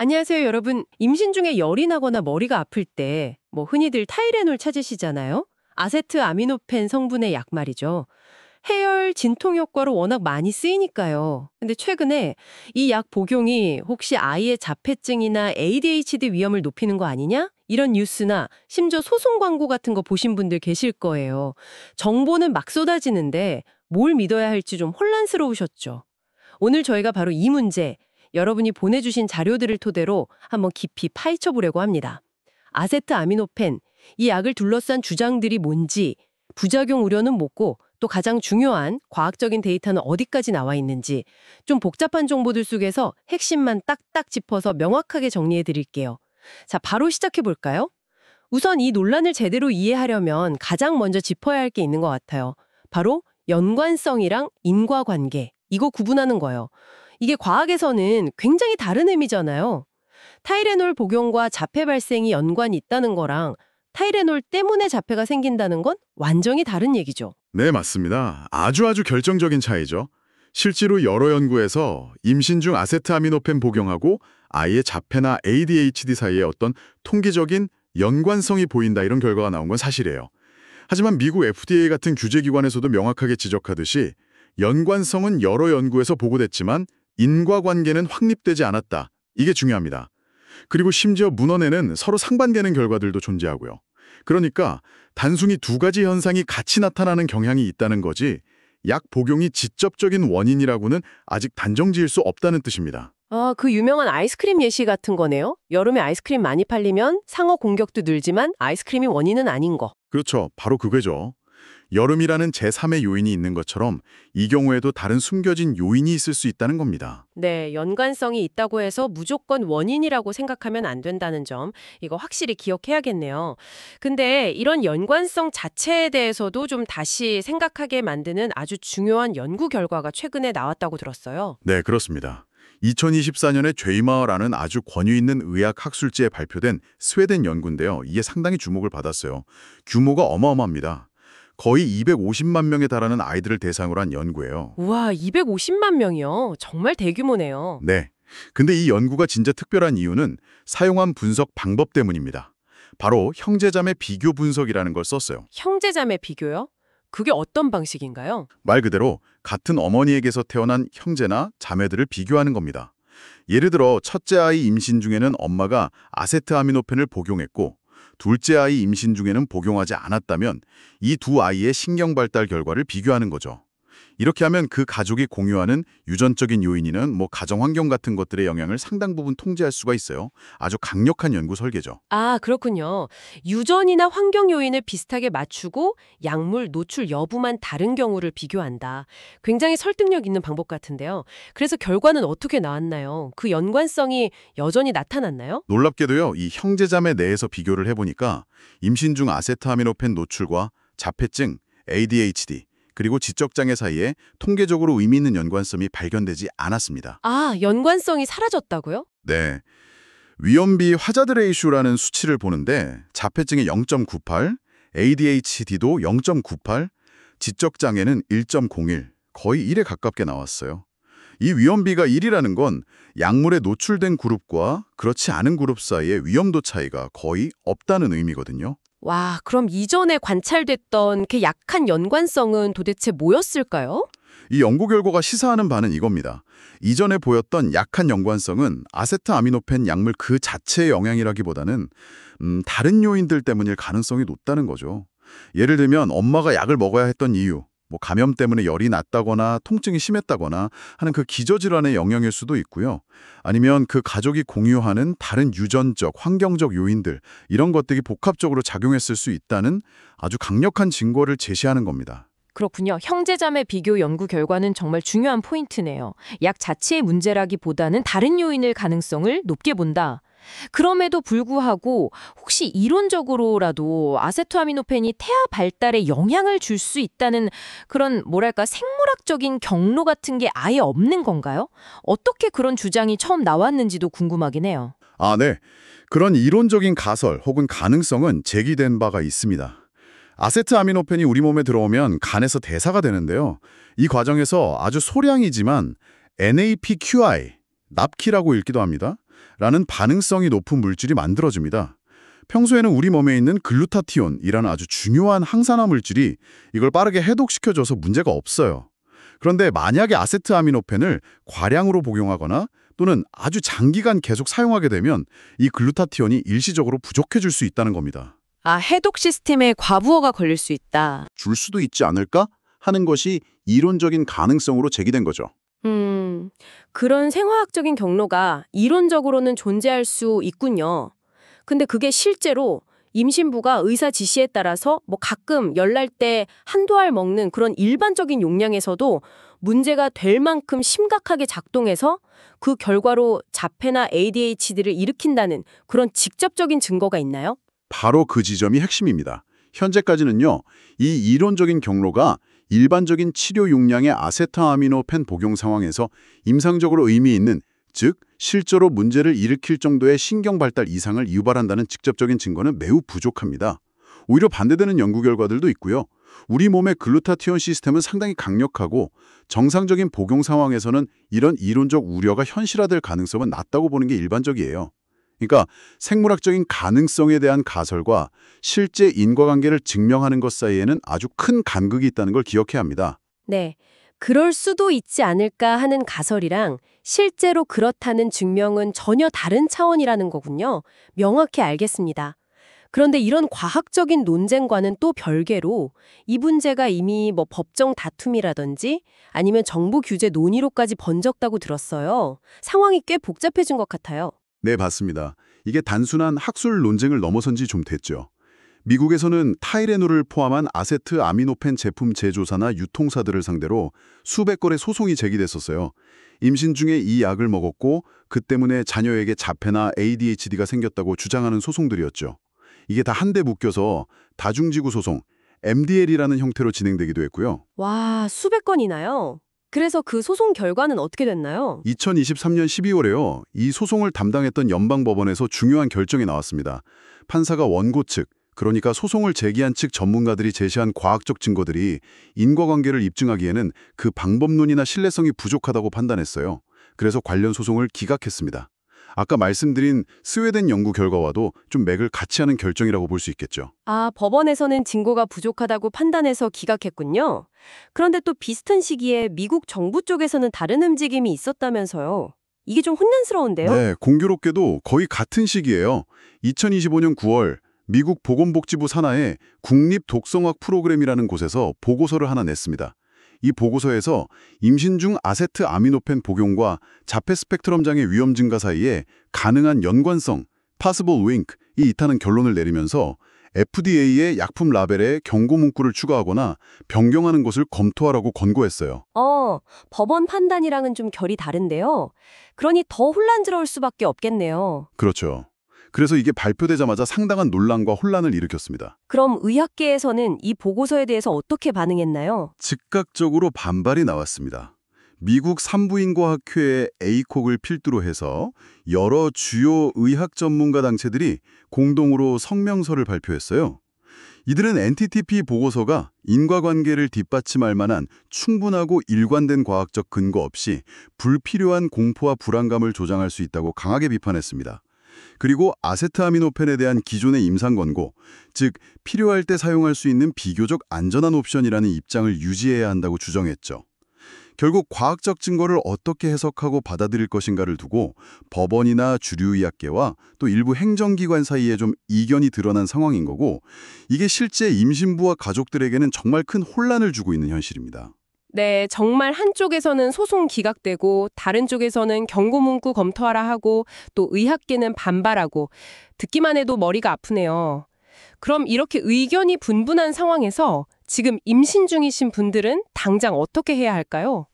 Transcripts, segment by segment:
안녕하세요, 여러분. 임신 중에 열이 나거나 머리가 아플 때 흔히들 타이레놀 찾으시잖아요. 아세트아미노펜 성분의 약 말이죠. 해열 진통 효과로 워낙 많이 쓰이니까요. 근데 최근에 이 약 복용이 혹시 아이의 자폐증이나 ADHD 위험을 높이는 거 아니냐? 이런 뉴스나 심지어 소송 광고 같은 거 보신 분들 계실 거예요. 정보는 막 쏟아지는데 뭘 믿어야 할지 좀 혼란스러우셨죠. 오늘 저희가 바로 이 문제, 여러분이 보내주신 자료들을 토대로 한번 깊이 파헤쳐 보려고 합니다. 아세트아미노펜, 이 약을 둘러싼 주장들이 뭔지, 부작용 우려는 뭐고, 또 가장 중요한 과학적인 데이터는 어디까지 나와 있는지, 좀 복잡한 정보들 속에서 핵심만 딱딱 짚어서 명확하게 정리해 드릴게요. 자, 바로 시작해 볼까요? 우선 이 논란을 제대로 이해하려면 가장 먼저 짚어야 할 게 있는 것 같아요. 바로 연관성이랑 인과관계, 이거 구분하는 거예요. 이게 과학에서는 굉장히 다른 의미잖아요. 타이레놀 복용과 자폐 발생이 연관이 있다는 거랑 타이레놀 때문에 자폐가 생긴다는 건 완전히 다른 얘기죠. 네, 맞습니다. 아주 결정적인 차이죠. 실제로 여러 연구에서 임신 중 아세트아미노펜 복용하고 아이의 자폐나 ADHD 사이에 어떤 통계적인 연관성이 보인다 이런 결과가 나온 건 사실이에요. 하지만 미국 FDA 같은 규제기관에서도 명확하게 지적하듯이 연관성은 여러 연구에서 보고됐지만 인과관계는 확립되지 않았다. 이게 중요합니다. 그리고 심지어 문헌에는 서로 상반되는 결과들도 존재하고요. 그러니까 단순히 두 가지 현상이 같이 나타나는 경향이 있다는 거지 약 복용이 직접적인 원인이라고는 아직 단정지을 수 없다는 뜻입니다. 아, 그 유명한 아이스크림 예시 같은 거네요. 여름에 아이스크림 많이 팔리면 상어 공격도 늘지만 아이스크림이 원인은 아닌 거. 그렇죠. 바로 그거죠. 여름이라는 제3의 요인이 있는 것처럼 이 경우에도 다른 숨겨진 요인이 있을 수 있다는 겁니다. 네, 연관성이 있다고 해서 무조건 원인이라고 생각하면 안 된다는 점, 이거 확실히 기억해야겠네요. 근데 이런 연관성 자체에 대해서도 좀 다시 생각하게 만드는 아주 중요한 연구 결과가 최근에 나왔다고 들었어요. 네, 그렇습니다. 2024년에 죄이마어라는 아주 권위 있는 의학 학술지에 발표된 스웨덴 연구인데요. 이게 상당히 주목을 받았어요. 규모가 어마어마합니다. 거의 250만 명에 달하는 아이들을 대상으로 한 연구예요. 우와, 250만 명이요. 정말 대규모네요. 네. 근데 이 연구가 진짜 특별한 이유는 사용한 분석 방법 때문입니다. 바로 형제자매 비교 분석이라는 걸 썼어요. 형제자매 비교요? 그게 어떤 방식인가요? 말 그대로 같은 어머니에게서 태어난 형제나 자매들을 비교하는 겁니다. 예를 들어 첫째 아이 임신 중에는 엄마가 아세트아미노펜을 복용했고 둘째 아이 임신 중에는 복용하지 않았다면 이 두 아이의 신경 발달 결과를 비교하는 거죠. 이렇게 하면 그 가족이 공유하는 유전적인 요인이는 가정 환경 같은 것들의 영향을 상당 부분 통제할 수가 있어요. 아주 강력한 연구 설계죠. 아, 그렇군요. 유전이나 환경 요인을 비슷하게 맞추고 약물 노출 여부만 다른 경우를 비교한다. 굉장히 설득력 있는 방법 같은데요. 그래서 결과는 어떻게 나왔나요? 그 연관성이 여전히 나타났나요? 놀랍게도요, 이 형제자매 내에서 비교를 해보니까 임신 중 아세트아미노펜 노출과 자폐증, ADHD, 그리고 지적장애 사이에 통계적으로 의미 있는 연관성이 발견되지 않았습니다. 아, 연관성이 사라졌다고요? 네. 위험비 화자드 레이쇼라는 수치를 보는데 자폐증이 0.98, ADHD도 0.98, 지적장애는 1.01, 거의 1에 가깝게 나왔어요. 이 위험비가 1이라는 건 약물에 노출된 그룹과 그렇지 않은 그룹 사이의 위험도 차이가 거의 없다는 의미거든요. 와, 그럼 이전에 관찰됐던 그 약한 연관성은 도대체 뭐였을까요? 이 연구 결과가 시사하는 바는 이겁니다. 이전에 보였던 약한 연관성은 아세트아미노펜 약물 그 자체의 영향이라기보다는 다른 요인들 때문일 가능성이 높다는 거죠. 예를 들면 엄마가 약을 먹어야 했던 이유, 감염 때문에 열이 났다거나 통증이 심했다거나 하는 그 기저질환의 영향일 수도 있고요. 아니면 그 가족이 공유하는 다른 유전적, 환경적 요인들, 이런 것들이 복합적으로 작용했을 수 있다는 아주 강력한 증거를 제시하는 겁니다. 그렇군요. 형제자매 비교 연구 결과는 정말 중요한 포인트네요. 약 자체의 문제라기보다는 다른 요인일 가능성을 높게 본다. 그럼에도 불구하고 혹시 이론적으로라도 아세토아미노펜이 태아 발달에 영향을 줄 수 있다는 그런 생물학적인 경로 같은 게 아예 없는 건가요? 어떻게 그런 주장이 처음 나왔는지도 궁금하긴 해요. 아, 네. 그런 이론적인 가설 혹은 가능성은 제기된 바가 있습니다. 아세트아미노펜이 우리 몸에 들어오면 간에서 대사가 되는데요. 이 과정에서 아주 소량이지만 NAPQI, 납키라고 읽기도 합니다. 라는 반응성이 높은 물질이 만들어집니다. 평소에는 우리 몸에 있는 글루타티온이라는 아주 중요한 항산화 물질이 이걸 빠르게 해독시켜줘서 문제가 없어요. 그런데 만약에 아세트아미노펜을 과량으로 복용하거나 또는 아주 장기간 계속 사용하게 되면 이 글루타티온이 일시적으로 부족해질 수 있다는 겁니다. 아, 해독 시스템에 과부하가 걸릴 수 있다. 줄 수도 있지 않을까 하는 것이 이론적인 가능성으로 제기된 거죠. 그런 생화학적인 경로가 이론적으로는 존재할 수 있군요. 근데 그게 실제로 임신부가 의사 지시에 따라서 뭐 가끔 열날 때 한두 알 먹는 그런 일반적인 용량에서도 문제가 될 만큼 심각하게 작동해서 그 결과로 자폐나 ADHD를 일으킨다는 그런 직접적인 증거가 있나요? 바로 그 지점이 핵심입니다. 현재까지는요, 이 이론적인 경로가 일반적인 치료 용량의 아세트아미노펜 복용 상황에서 임상적으로 의미 있는, 즉 실제로 문제를 일으킬 정도의 신경 발달 이상을 유발한다는 직접적인 증거는 매우 부족합니다. 오히려 반대되는 연구 결과들도 있고요. 우리 몸의 글루타티온 시스템은 상당히 강력하고 정상적인 복용 상황에서는 이런 이론적 우려가 현실화될 가능성은 낮다고 보는 게 일반적이에요. 그러니까 생물학적인 가능성에 대한 가설과 실제 인과관계를 증명하는 것 사이에는 아주 큰 간극이 있다는 걸 기억해야 합니다. 네. 그럴 수도 있지 않을까 하는 가설이랑 실제로 그렇다는 증명은 전혀 다른 차원이라는 거군요. 명확히 알겠습니다. 그런데 이런 과학적인 논쟁과는 또 별개로 이 문제가 이미 뭐 법정 다툼이라든지 아니면 정부 규제 논의로까지 번졌다고 들었어요. 상황이 꽤 복잡해진 것 같아요. 네, 맞습니다. 이게 단순한 학술 논쟁을 넘어선 지 좀 됐죠. 미국에서는 타이레놀을 포함한 아세트아미노펜 제품 제조사나 유통사들을 상대로 수백 건의 소송이 제기됐었어요. 임신 중에 이 약을 먹었고 그 때문에 자녀에게 자폐나 ADHD가 생겼다고 주장하는 소송들이었죠. 이게 다 한데 묶여서 다중지구 소송, MDL이라는 형태로 진행되기도 했고요. 와, 수백 건이나요? 그래서 그 소송 결과는 어떻게 됐나요? 2023년 12월에요. 이 소송을 담당했던 연방법원에서 중요한 결정이 나왔습니다. 판사가 원고 측, 그러니까 소송을 제기한 측 전문가들이 제시한 과학적 증거들이 인과관계를 입증하기에는 그 방법론이나 신뢰성이 부족하다고 판단했어요. 그래서 관련 소송을 기각했습니다. 아까 말씀드린 스웨덴 연구 결과와도 좀 맥을 같이 하는 결정이라고 볼 수 있겠죠. 아, 법원에서는 증거가 부족하다고 판단해서 기각했군요. 그런데 또 비슷한 시기에 미국 정부 쪽에서는 다른 움직임이 있었다면서요. 이게 좀 혼란스러운데요? 네, 공교롭게도 거의 같은 시기예요. 2025년 9월 미국 보건복지부 산하의 국립독성학 프로그램이라는 곳에서 보고서를 하나 냈습니다. 이 보고서에서 임신 중 아세트아미노펜 복용과 자폐 스펙트럼 장애 위험 증가 사이에 가능한 연관성, possible link이 있다는 결론을 내리면서 FDA의 약품 라벨에 경고 문구를 추가하거나 변경하는 것을 검토하라고 권고했어요. 법원 판단이랑은 좀 결이 다른데요. 그러니 더 혼란스러울 수밖에 없겠네요. 그렇죠. 그래서 이게 발표되자마자 상당한 논란과 혼란을 일으켰습니다. 그럼 의학계에서는 이 보고서에 대해서 어떻게 반응했나요? 즉각적으로 반발이 나왔습니다. 미국 산부인과학회의 ACOG을 필두로 해서 여러 주요 의학 전문가 단체들이 공동으로 성명서를 발표했어요. 이들은 NTTP 보고서가 인과관계를 뒷받침할 만한 충분하고 일관된 과학적 근거 없이 불필요한 공포와 불안감을 조장할 수 있다고 강하게 비판했습니다. 그리고 아세트아미노펜에 대한 기존의 임상 권고, 즉 필요할 때 사용할 수 있는 비교적 안전한 옵션이라는 입장을 유지해야 한다고 주장했죠. 결국 과학적 증거를 어떻게 해석하고 받아들일 것인가를 두고 법원이나 주류의학계와 또 일부 행정기관 사이에 좀 이견이 드러난 상황인 거고, 이게 실제 임신부와 가족들에게는 정말 큰 혼란을 주고 있는 현실입니다. 네, 정말 한쪽에서는 소송 기각되고 다른 쪽에서는 경고 문구 검토하라 하고 또 의학계는 반발하고 듣기만 해도 머리가 아프네요. 그럼 이렇게 의견이 분분한 상황에서 지금 임신 중이신 분들은 당장 어떻게 해야 할까요?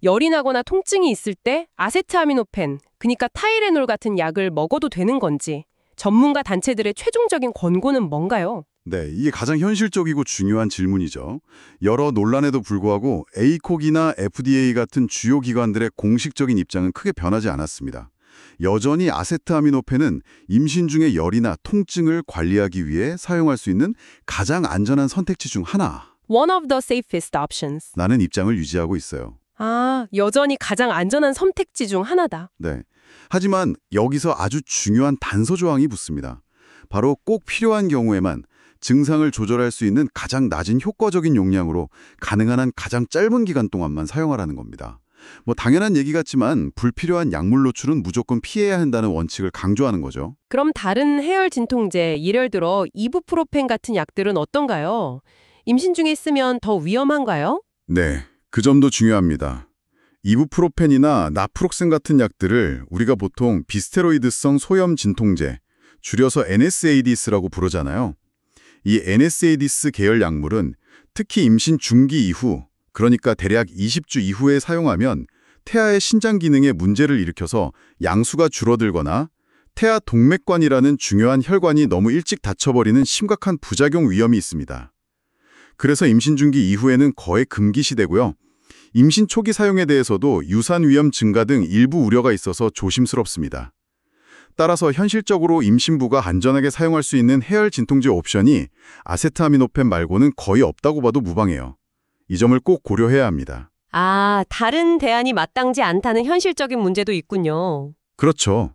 열이 나거나 통증이 있을 때 아세트아미노펜, 그러니까 타이레놀 같은 약을 먹어도 되는 건지 전문가 단체들의 최종적인 권고는 뭔가요? 네, 이게 가장 현실적이고 중요한 질문이죠. 여러 논란에도 불구하고 ACOG이나 FDA 같은 주요 기관들의 공식적인 입장은 크게 변하지 않았습니다. 여전히 아세트아미노펜은 임신 중의 열이나 통증을 관리하기 위해 사용할 수 있는 가장 안전한 선택지 중 하나. One of the safest options. 라는 입장을 유지하고 있어요. 아, 여전히 가장 안전한 선택지 중 하나다. 네. 하지만 여기서 아주 중요한 단서 조항이 붙습니다. 바로 꼭 필요한 경우에만 증상을 조절할 수 있는 가장 낮은 효과적인 용량으로 가능한 한 가장 짧은 기간 동안만 사용하라는 겁니다. 당연한 얘기 같지만 불필요한 약물 노출은 무조건 피해야 한다는 원칙을 강조하는 거죠. 그럼 다른 해열 진통제, 예를 들어 이부프로펜 같은 약들은 어떤가요? 임신 중에 쓰면 더 위험한가요? 네, 그 점도 중요합니다. 이부프로펜이나 나프록센 같은 약들을 우리가 보통 비스테로이드성 소염 진통제, 줄여서 NSAIDs라고 부르잖아요. 이 NSAIDs 계열 약물은 특히 임신 중기 이후, 그러니까 대략 20주 이후에 사용하면 태아의 신장 기능에 문제를 일으켜서 양수가 줄어들거나 태아 동맥관이라는 중요한 혈관이 너무 일찍 닫혀버리는 심각한 부작용 위험이 있습니다. 그래서 임신 중기 이후에는 거의 금기시되고요. 임신 초기 사용에 대해서도 유산 위험 증가 등 일부 우려가 있어서 조심스럽습니다. 따라서 현실적으로 임신부가 안전하게 사용할 수 있는 해열 진통제 옵션이 아세트아미노펜 말고는 거의 없다고 봐도 무방해요. 이 점을 꼭 고려해야 합니다. 아, 다른 대안이 마땅지 않다는 현실적인 문제도 있군요. 그렇죠.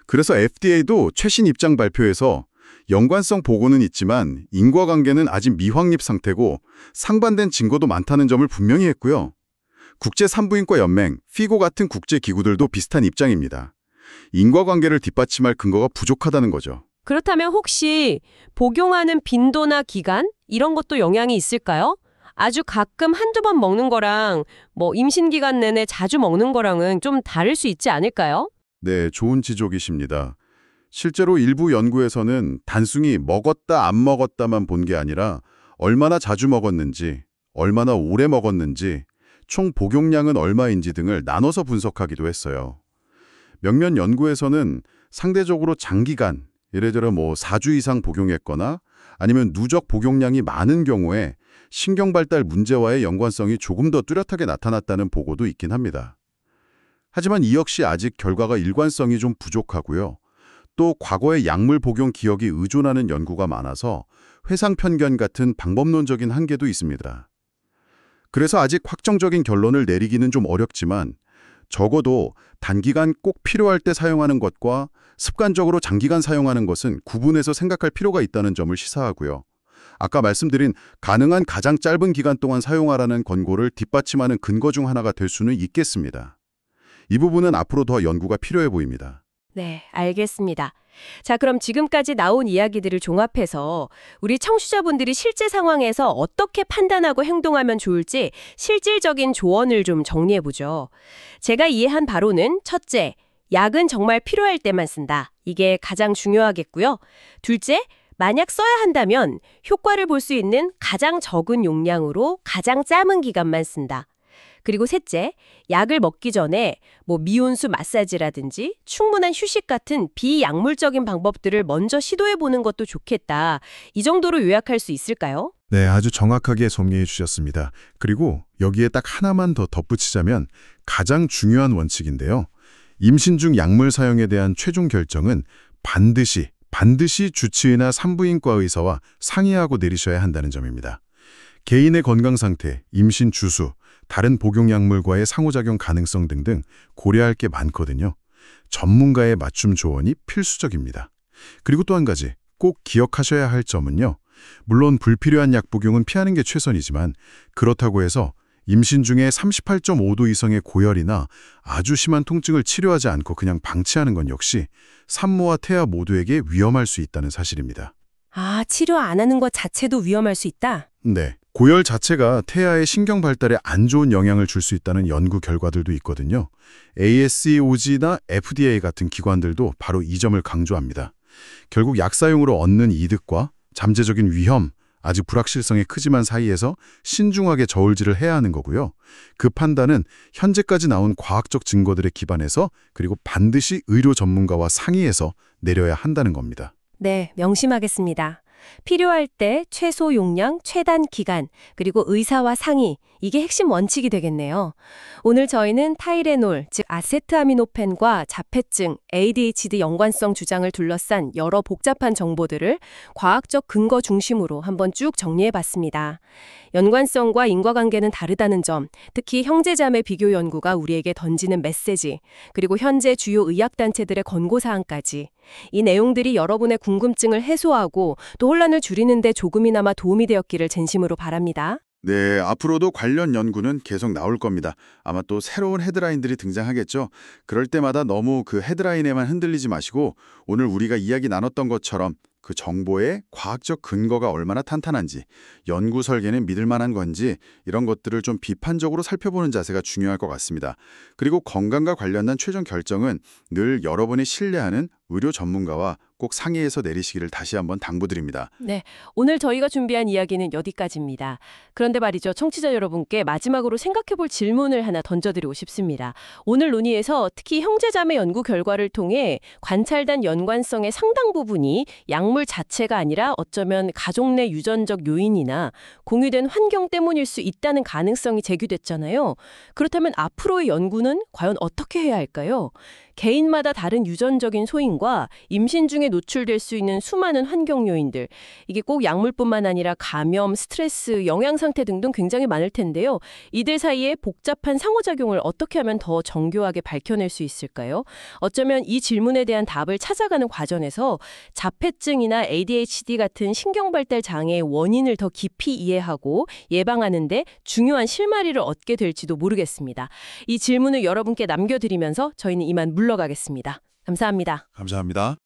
그래서 FDA도 최신 입장 발표에서 연관성 보고는 있지만 인과관계는 아직 미확립 상태고 상반된 증거도 많다는 점을 분명히 했고요. 국제산부인과 연맹, 피고 같은 국제기구들도 비슷한 입장입니다. 인과관계를 뒷받침할 근거가 부족하다는 거죠. 그렇다면 혹시 복용하는 빈도나 기간? 이런 것도 영향이 있을까요? 아주 가끔 한두 번 먹는 거랑 임신 기간 내내 자주 먹는 거랑은 좀 다를 수 있지 않을까요? 네, 좋은 지적이십니다. 실제로 일부 연구에서는 단순히 먹었다 안 먹었다만 본 게 아니라 얼마나 자주 먹었는지, 얼마나 오래 먹었는지, 총 복용량은 얼마인지 등을 나눠서 분석하기도 했어요. 몇몇 연구에서는 상대적으로 장기간, 예를 들어 4주 이상 복용했거나 아니면 누적 복용량이 많은 경우에 신경 발달 문제와의 연관성이 조금 더 뚜렷하게 나타났다는 보고도 있긴 합니다. 하지만 이 역시 아직 결과가 일관성이 좀 부족하고요. 또 과거의 약물 복용 기억이 의존하는 연구가 많아서 회상 편견 같은 방법론적인 한계도 있습니다. 그래서 아직 확정적인 결론을 내리기는 좀 어렵지만 적어도 단기간 꼭 필요할 때 사용하는 것과 습관적으로 장기간 사용하는 것은 구분해서 생각할 필요가 있다는 점을 시사하고요. 아까 말씀드린 가능한 가장 짧은 기간 동안 사용하라는 권고를 뒷받침하는 근거 중 하나가 될 수는 있겠습니다. 이 부분은 앞으로 더 연구가 필요해 보입니다. 네, 알겠습니다. 자, 그럼 지금까지 나온 이야기들을 종합해서 우리 청취자분들이 실제 상황에서 어떻게 판단하고 행동하면 좋을지 실질적인 조언을 좀 정리해보죠. 제가 이해한 바로는 첫째, 약은 정말 필요할 때만 쓴다. 이게 가장 중요하겠고요. 둘째, 만약 써야 한다면 효과를 볼 수 있는 가장 적은 용량으로 가장 짧은 기간만 쓴다. 그리고 셋째, 약을 먹기 전에 미온수 마사지라든지 충분한 휴식 같은 비약물적인 방법들을 먼저 시도해보는 것도 좋겠다. 이 정도로 요약할 수 있을까요? 네, 아주 정확하게 정리해 주셨습니다. 그리고 여기에 딱 하나만 더 덧붙이자면 가장 중요한 원칙인데요. 임신 중 약물 사용에 대한 최종 결정은 반드시 주치의나 산부인과 의사와 상의하고 내리셔야 한다는 점입니다. 개인의 건강 상태, 임신 주수, 다른 복용약물과의 상호작용 가능성 등등 고려할 게 많거든요. 전문가의 맞춤 조언이 필수적입니다. 그리고 또 한 가지 꼭 기억하셔야 할 점은요. 물론 불필요한 약 복용은 피하는 게 최선이지만 그렇다고 해서 임신 중에 38.5도 이상의 고열이나 아주 심한 통증을 치료하지 않고 그냥 방치하는 건 역시 산모와 태아 모두에게 위험할 수 있다는 사실입니다. 아, 치료 안 하는 것 자체도 위험할 수 있다? 네, 고열 자체가 태아의 신경 발달에 안 좋은 영향을 줄 수 있다는 연구 결과들도 있거든요. ASCOG나 FDA 같은 기관들도 바로 이 점을 강조합니다. 결국 약 사용으로 얻는 이득과 잠재적인 위험, 아직 불확실성이 크지만 사이에서 신중하게 저울질을 해야 하는 거고요. 그 판단은 현재까지 나온 과학적 증거들에 기반해서 그리고 반드시 의료 전문가와 상의해서 내려야 한다는 겁니다. 네, 명심하겠습니다. 필요할 때 최소 용량, 최단 기간, 그리고 의사와 상의, 이게 핵심 원칙이 되겠네요. 오늘 저희는 타이레놀, 즉 아세트아미노펜과 자폐증, ADHD 연관성 주장을 둘러싼 여러 복잡한 정보들을 과학적 근거 중심으로 한번 쭉 정리해봤습니다. 연관성과 인과관계는 다르다는 점, 특히 형제자매 비교 연구가 우리에게 던지는 메시지, 그리고 현재 주요 의학단체들의 권고사항까지 이 내용들이 여러분의 궁금증을 해소하고 또 혼란을 줄이는 데 조금이나마 도움이 되었기를 진심으로 바랍니다. 네, 앞으로도 관련 연구는 계속 나올 겁니다. 아마 또 새로운 헤드라인들이 등장하겠죠. 그럴 때마다 너무 그 헤드라인에만 흔들리지 마시고 오늘 우리가 이야기 나눴던 것처럼 그 정보의 과학적 근거가 얼마나 탄탄한지, 연구 설계는 믿을 만한 건지 이런 것들을 좀 비판적으로 살펴보는 자세가 중요할 것 같습니다. 그리고 건강과 관련된 최종 결정은 늘 여러분이 신뢰하는 의료 전문가와 꼭 상의해서 내리시기를 다시 한번 당부드립니다. 네, 오늘 저희가 준비한 이야기는 여기까지입니다. 그런데 말이죠, 청취자 여러분께 마지막으로 생각해볼 질문을 하나 던져드리고 싶습니다. 오늘 논의에서 특히 형제자매 연구 결과를 통해 관찰된 연관성의 상당 부분이 약물 자체가 아니라 어쩌면 가족 내 유전적 요인이나 공유된 환경 때문일 수 있다는 가능성이 제기됐잖아요. 그렇다면 앞으로의 연구는 과연 어떻게 해야 할까요? 개인마다 다른 유전적인 소인과 임신 중에 노출될 수 있는 수많은 환경 요인들, 이게 꼭 약물뿐만 아니라 감염, 스트레스, 영양 상태 등등 굉장히 많을 텐데요. 이들 사이에 복잡한 상호작용을 어떻게 하면 더 정교하게 밝혀낼 수 있을까요? 어쩌면 이 질문에 대한 답을 찾아가는 과정에서 자폐증이나 ADHD 같은 신경발달 장애의 원인을 더 깊이 이해하고 예방하는 데 중요한 실마리를 얻게 될지도 모르겠습니다. 이 질문을 여러분께 남겨드리면서 저희는 이만 물러가겠습니다. 감사합니다. 감사합니다.